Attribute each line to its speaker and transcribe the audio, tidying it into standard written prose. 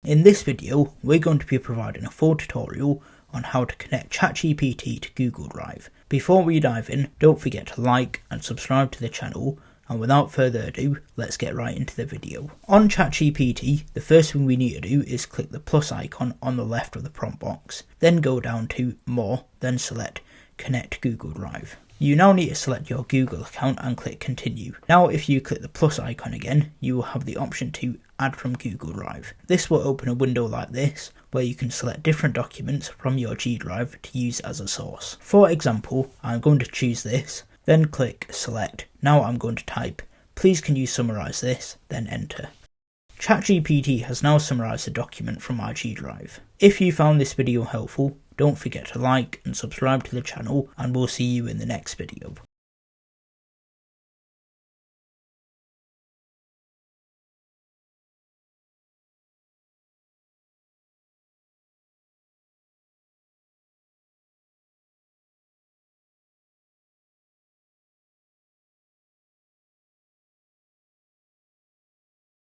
Speaker 1: In this video, we're going to be providing a full tutorial on how to connect ChatGPT to Google Drive. Before we dive in, don't forget to like and subscribe to the channel, and without further ado, let's get right into the video. On ChatGPT, the first thing we need to do is click the plus icon on the left of the prompt box, then go down to More, then select Connect Google Drive. You now need to select your Google account and click Continue. Now if you click the plus icon again, you will have the option to Add from Google Drive. This will open a window like this, where you can select different documents from your G Drive to use as a source. For example, I'm going to choose this, then click Select. Now I'm going to type, "Please can you summarise this?" then enter. ChatGPT has now summarised the document from our G Drive. If you found this video helpful, don't forget to like and subscribe to the channel, and we'll see you in the next video.